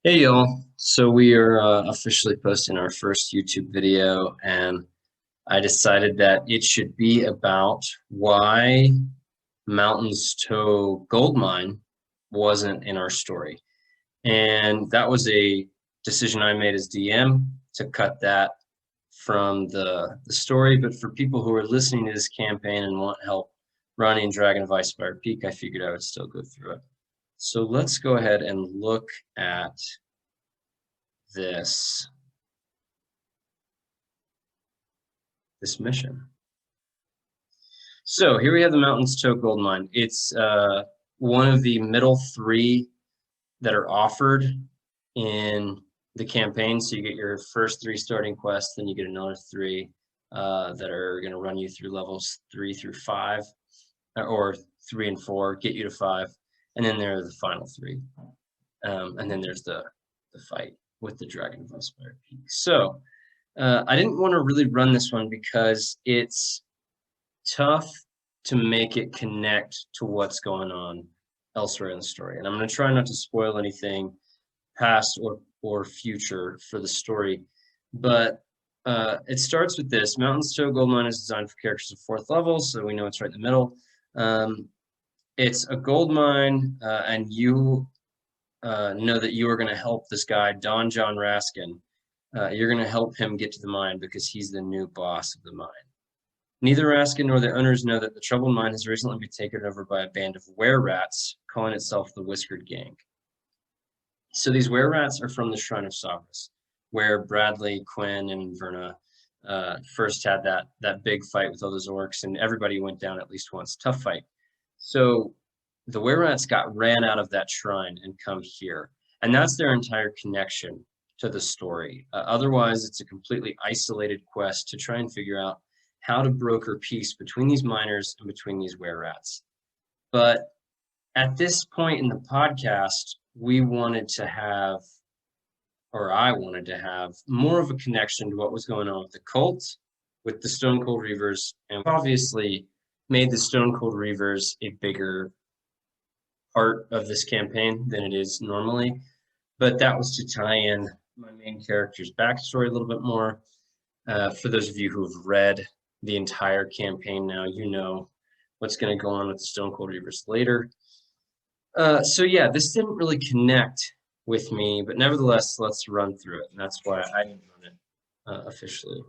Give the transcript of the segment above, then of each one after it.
Hey y'all, so we are officially posting our first YouTube video, and I decided that it should be about why Mountain's Toe Gold Mine wasn't in our story. And that was a decision I made as DM to cut that from the story. But for people who are listening to this campaign and want help running Dragon of Icespire Peak, I figured I would still go through it. So let's go ahead and look at this mission. So here we have the Mountain's Toe Gold Mine. It's one of the middle three that are offered in the campaign. So you get your first three starting quests, then you get another three that are going to run you through levels 3 through 5, or 3 and 4, get you to 5, and then there are the final three. And then there's the fight with the Dragon of Icespire Peak. So I didn't want to really run this one because it's tough to make it connect to what's going on elsewhere in the story. And I'm going to try not to spoil anything past or future for the story. But it starts with this. Mountain's Toe Gold Mine is designed for characters of 4th level, so we know it's right in the middle. It's a gold mine, and you know that you are going to help this guy, Don John Raskin. You're going to help him get to the mine because he's the new boss of the mine. Neither Raskin nor the owners know that the troubled mine has recently been taken over by a band of were-rats calling itself the Whiskered Gang. So these were-rats are from the Shrine of Savras, where Bradley, Quinn, and Verna first had that big fight with all those orcs, and everybody went down at least once. Tough fight. So the were-rats got ran out of that shrine and come here, and that's their entire connection to the story. Otherwise, it's a completely isolated quest to try and figure out how to broker peace between these miners and between these were-rats. But at this point in the podcast, we wanted to have, or I wanted to have, more of a connection to what was going on with the cult, with the Stone Cold Reavers, and obviously made the Stone Cold Reavers a bigger part of this campaign than it is normally. But that was to tie in my main character's backstory a little bit more. For those of you who have read the entire campaign now, you know what's going to go on with the Stone Cold Reavers later. So yeah, this didn't really connect with me, but nevertheless, let's run through it. And that's why I didn't run it officially.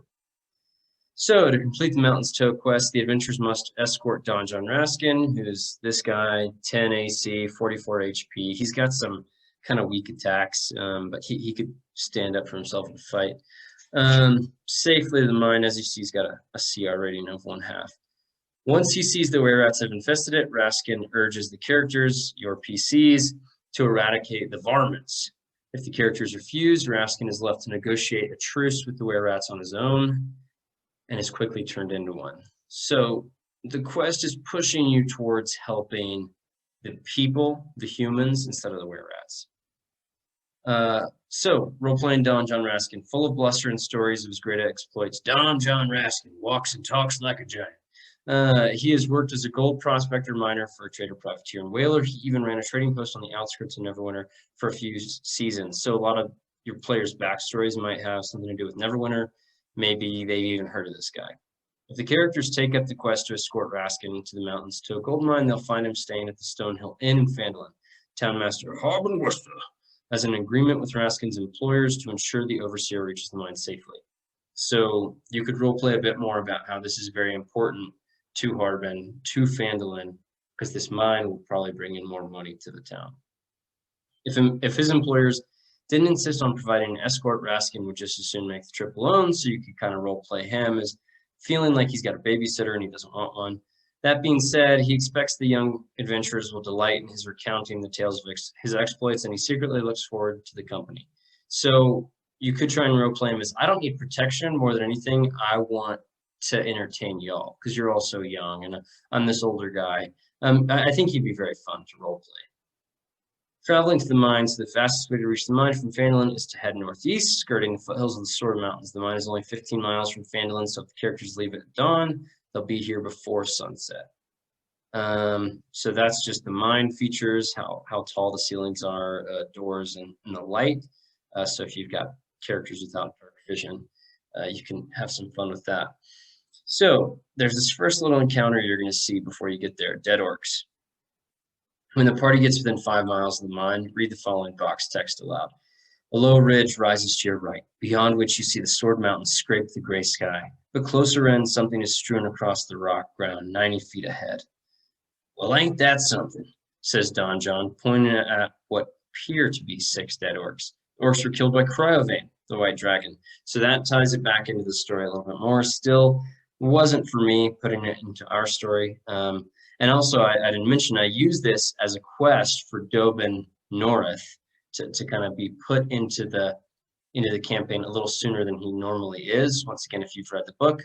So to complete the Mountain's Toe quest, the adventurers must escort Don John Raskin, who's this guy, 10 AC, 44 HP. He's got some kind of weak attacks, but he could stand up for himself in a fight. Safely to the mine. As you see, he's got a CR rating of 1/2. Once he sees the were-rats have infested it, Raskin urges the characters, your PCs, to eradicate the varmints. If the characters refuse, Raskin is left to negotiate a truce with the were-rats on his own and is quickly turned into one. So the quest is pushing you towards helping the people, the humans, instead of the were-rats. So, role-playing Don John Raskin, full of bluster and stories of his great exploits. Don John Raskin walks and talks like a giant. He has worked as a gold prospector miner for a trader, privateer, and whaler. He even ran a trading post on the outskirts of Neverwinter for a few seasons. So a lot of your players' backstories might have something to do with Neverwinter. Maybe they've even heard of this guy. If the characters take up the quest to escort Raskin to the Mountain's Toe Gold Mine, they'll find him staying at the Stonehill Inn in Phandalin. Townmaster Harbin Worcester has an agreement with Raskin's employers to ensure the overseer reaches the mine safely. So you could roleplay a bit more about how this is very important to Harbin, to Phandalin, because this mine will probably bring in more money to the town. If his employers didn't insist on providing an escort, Raskin would just as soon make the trip alone, so you could kind of roleplay him as feeling like he's got a babysitter and he doesn't want one. That being said, he expects the young adventurers will delight in his recounting the tales of his exploits, and he secretly looks forward to the company. So you could try and roleplay him as, I don't need protection more than anything. I want to entertain y'all because you're all so young, and I'm this older guy. I think he'd be very fun to roleplay. Traveling to the mines, the fastest way to reach the mine from Phandalin is to head northeast, skirting the foothills of the Sword Mountains. The mine is only 15 miles from Phandalin, so if the characters leave at dawn, they'll be here before sunset. So that's just the mine features, how tall the ceilings are, doors, and the light. So if you've got characters without dark vision, you can have some fun with that. So there's this first little encounter you're going to see before you get there, dead orcs. When the party gets within 5 miles of the mine, read the following box text aloud. A low ridge rises to your right, beyond which you see the Sword Mountains scrape the gray sky. But closer in, something is strewn across the rock ground 90 feet ahead. Well, ain't that something, says Don John, pointing at what appear to be 6 dead orcs. The orcs were killed by Cryovane, the white dragon. So that ties it back into the story a little bit more. Still wasn't for me putting it into our story. And also, I didn't mention, I use this as a quest for Dobin Norith to kind of be put into the campaign a little sooner than he normally is. Once again, if you've read the book,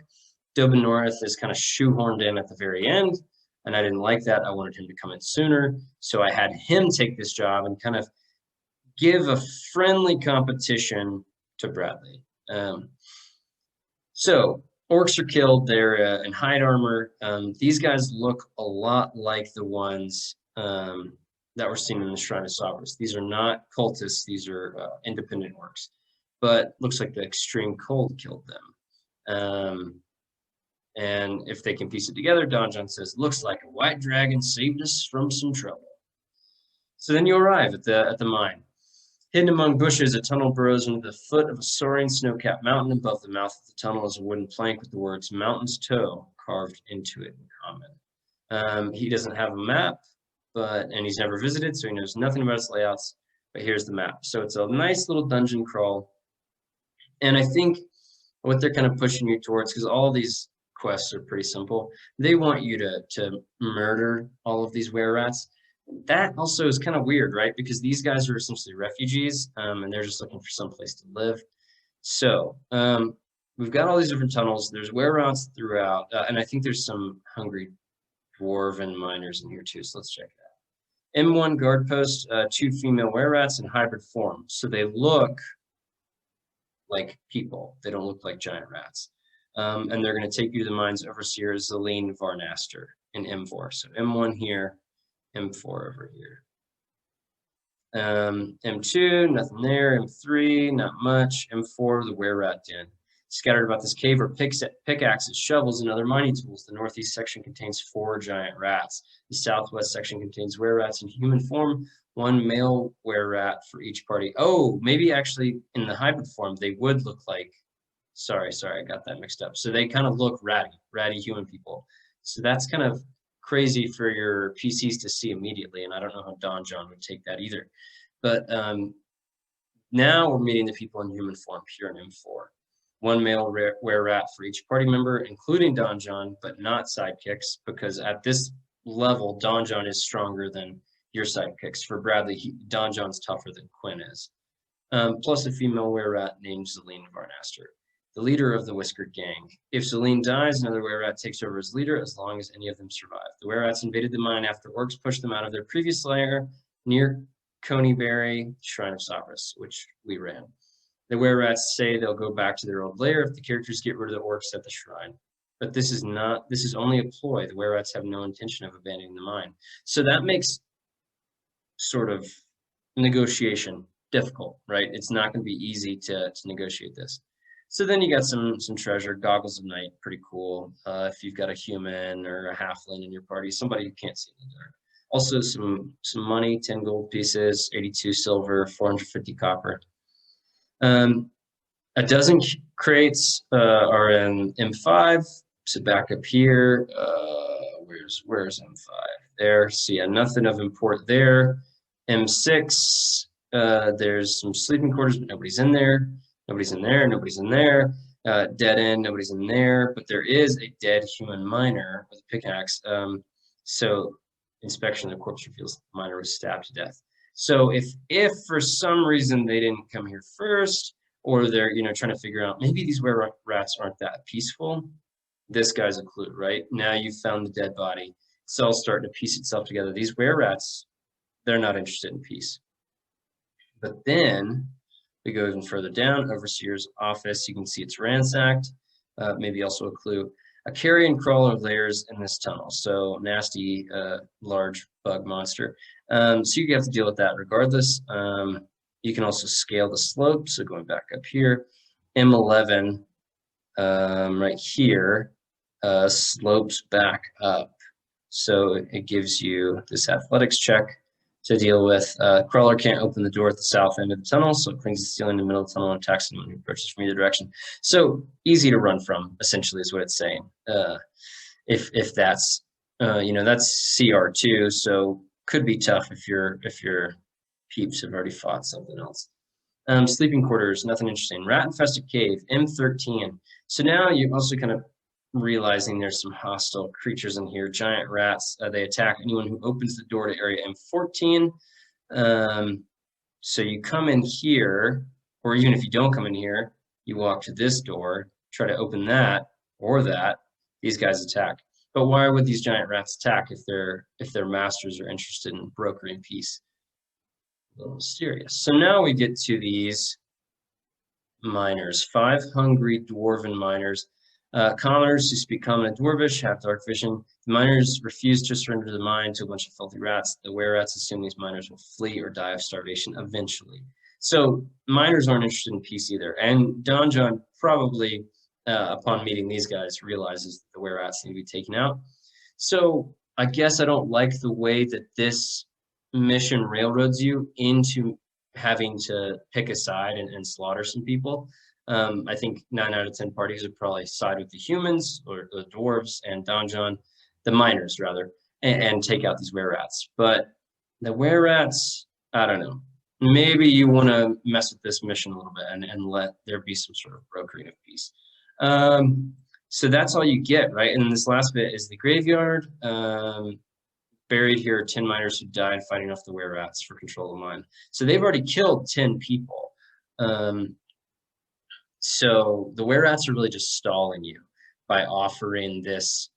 Dobin Norith is kind of shoehorned in at the very end, and I didn't like that. I wanted him to come in sooner, so I had him take this job and kind of give a friendly competition to Bradley. So orcs are killed. They're in hide armor. These guys look a lot like the ones that were seen in the Shrine of Cerberus. These are not cultists. These are independent orcs. But looks like the extreme cold killed them. And if they can piece it together, Don John says, looks like a white dragon saved us from some trouble. So then you arrive at the mine. Hidden among bushes, a tunnel burrows into the foot of a soaring snow-capped mountain. Above the mouth of the tunnel is a wooden plank with the words Mountain's Toe carved into it in common. He doesn't have a map, and he's never visited, so he knows nothing about its layouts, but here's the map. So it's a nice little dungeon crawl. And I think what they're kind of pushing you towards, because all these quests are pretty simple, they want you to murder all of these were-rats. That also is kind of weird, right? Because these guys are essentially refugees, and they're just looking for some place to live. So we've got all these different tunnels. There's were-rats throughout, and I think there's some hungry dwarven miners in here too, so let's check it out. M1 guard post, 2 female were-rats in hybrid form. So they look like people. They don't look like giant rats. And they're going to take you to the mine's overseer, Zelene Varnaster, in M4. So M1 here, M4 over here. M2, nothing there. M3, not much. M4, the were-rat den. Scattered about this cave are pickaxes, shovels, and other mining tools. The northeast section contains 4 giant rats. The southwest section contains were-rats in human form, 1 male were-rat for each party. Oh, maybe actually in the hybrid form, they would look like, sorry, I got that mixed up. So they kind of look ratty human people. So that's kind of crazy for your PCs to see immediately, and I don't know how Don John would take that either. But now we're meeting the people in human form here in M4. 1 male were-rat for each party member, including Don John, but not sidekicks, because at this level, Don John is stronger than your sidekicks. For Bradley, Don John's tougher than Quinn is. Plus a female were-rat named Zelene Varnaster, the leader of the Whiskered Gang. If Zelene dies, another were-rat takes over as leader as long as any of them survive. The were-rats invaded the mine after orcs pushed them out of their previous lair near Coneyberry, Shrine of Cerberus, which we ran. The were-rats say they'll go back to their old lair if the characters get rid of the orcs at the shrine. But this is only a ploy. The were-rats have no intention of abandoning the mine. So that makes sort of negotiation difficult, right? It's not going to be easy to negotiate this. So then you got some treasure, Goggles of Night, pretty cool. If you've got a human or a halfling in your party, somebody who can't see in the dark. Also some money, 10 gold pieces, 82 silver, 450 copper. A dozen crates are in M5. So back up here, where's M5? There. So yeah, nothing of import there. M6, there's some sleeping quarters, but nobody's in there. Nobody's in there. Nobody's in there. Dead end. Nobody's in there. But there is a dead human miner with a pickaxe. So inspection of the corpse reveals the miner was stabbed to death. So if for some reason they didn't come here first, or they're trying to figure out maybe these were-rats aren't that peaceful, this guy's a clue, right? Now you've found the dead body. It's all starting to piece itself together. These were-rats, they're not interested in peace. But then we go even further down, Overseer's office. You can see it's ransacked. Maybe also a clue. A carrion crawler layers in this tunnel. So nasty, large bug monster. So you have to deal with that regardless. You can also scale the slope. So going back up here, M11 right here slopes back up. So it gives you this athletics check to deal with. Crawler can't open the door at the south end of the tunnel, so it clings the ceiling in the middle of the tunnel and attacks anyone who approaches from either direction. So easy to run from, essentially, is what it's saying. If that's that's CR2, so could be tough if your peeps have already fought something else. Sleeping quarters, nothing interesting. Rat infested cave, M13. So now you're also kind of realizing there's some hostile creatures in here. Giant rats. They attack anyone who opens the door to area M14. So you come in here, or even if you don't come in here, you walk to this door, try to open that or that. These guys attack. But why would these giant rats attack if their masters are interested in brokering peace? A little mysterious. So now we get to these miners. 5 hungry dwarven miners. Commoners who speak common and dwarvish have dark vision. The miners refuse to surrender to the mine to a bunch of filthy rats. The were-rats assume these miners will flee or die of starvation eventually. So miners aren't interested in peace either. And Don John probably, upon meeting these guys, realizes that the were-rats need to be taken out. So I guess I don't like the way that this mission railroads you into having to pick a side and slaughter some people. I think 9 out of 10 parties would probably side with the humans or the dwarves and Donjon, the miners rather, and take out these were-rats. But the were-rats, I don't know. Maybe you want to mess with this mission a little bit and let there be some sort of brokering of peace. So that's all you get, right? And then this last bit is the graveyard. Buried here are 10 miners who died fighting off the were-rats for control of the mine. So they've already killed 10 people. So the were-rats are really just stalling you by offering this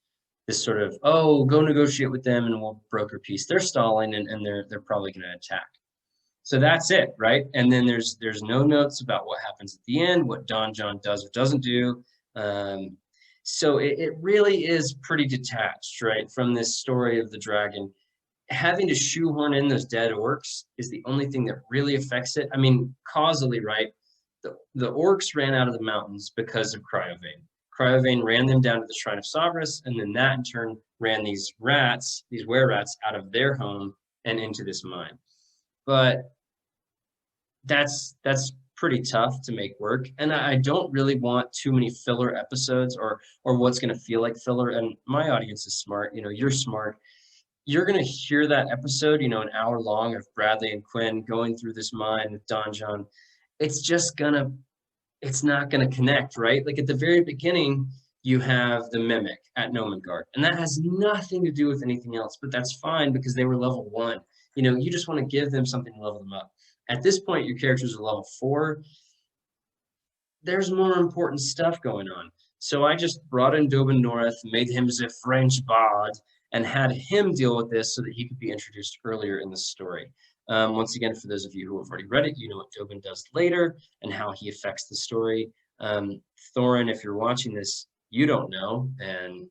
sort of, oh, go negotiate with them and we'll broker peace. They're stalling and they're probably going to attack. So that's it, right? And then there's no notes about what happens at the end, what Don John does or doesn't do. So it really is pretty detached, right, from this story of the dragon. Having to shoehorn in those dead orcs is the only thing that really affects it. I mean, causally, right? The orcs ran out of the mountains because of Cryovane. Cryovane ran them down to the Shrine of Savras, and then that in turn ran these rats, these were-rats, out of their home and into this mine. But that's pretty tough to make work, and I don't really want too many filler episodes or what's going to feel like filler. And my audience is smart, you're smart. You're going to hear that episode, an hour long of Bradley and Quinn going through this mine with Don John. It's not gonna connect, right? Like at the very beginning, you have the mimic at Nomengard, and that has nothing to do with anything else, but that's fine because they were level 1. You just want to give them something to level them up. At this point, your characters are level 4. There's more important stuff going on. So I just brought in Dobin North, made him a French bard, and had him deal with this so that he could be introduced earlier in the story. Once again, for those of you who have already read it, you know what Dobin does later and how he affects the story. Thorin, if you're watching this, you don't know, and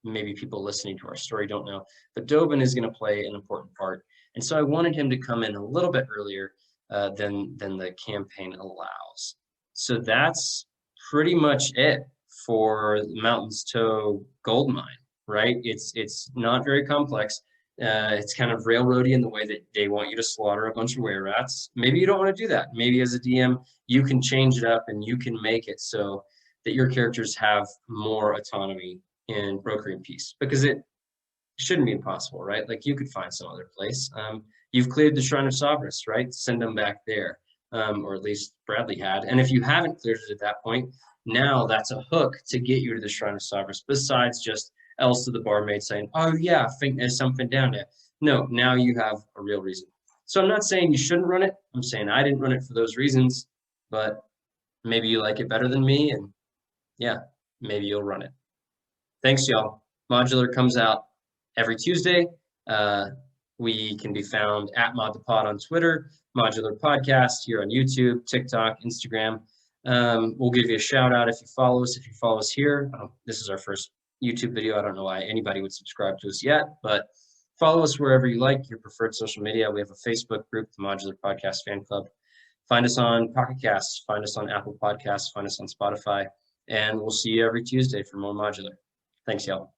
maybe people listening to our story don't know, but Dobin is going to play an important part. And so I wanted him to come in a little bit earlier than the campaign allows. So that's pretty much it for Mountain's Toe Gold Mine, right? It's not very complex. It's kind of railroady in the way that they want you to slaughter a bunch of were-rats. Maybe you don't want to do that. Maybe as a DM, you can change it up and you can make it so that your characters have more autonomy in brokering peace, because it shouldn't be impossible, right? Like you could find some other place. You've cleared the Shrine of Savras, right? Send them back there, or at least Bradley had. And if you haven't cleared it at that point, now that's a hook to get you to the Shrine of Savras, besides just Elsa the barmaid saying, oh yeah, I think there's something down there. No, now you have a real reason. So I'm not saying you shouldn't run it. I'm saying I didn't run it for those reasons, but maybe you like it better than me, and yeah, maybe you'll run it. Thanks, y'all. Modular comes out every Tuesday. We can be found at ModThePod on Twitter, Modular Podcast here on YouTube, TikTok, Instagram. We'll give you a shout out if you follow us. If you follow us here, this is our first YouTube video. I don't know why anybody would subscribe to us yet, but follow us wherever you like, your preferred social media. We have a Facebook group, the Modular Podcast Fan Club. Find us on Pocket Casts, find us on Apple Podcasts, find us on Spotify, and we'll see you every Tuesday for more Modular. Thanks, y'all.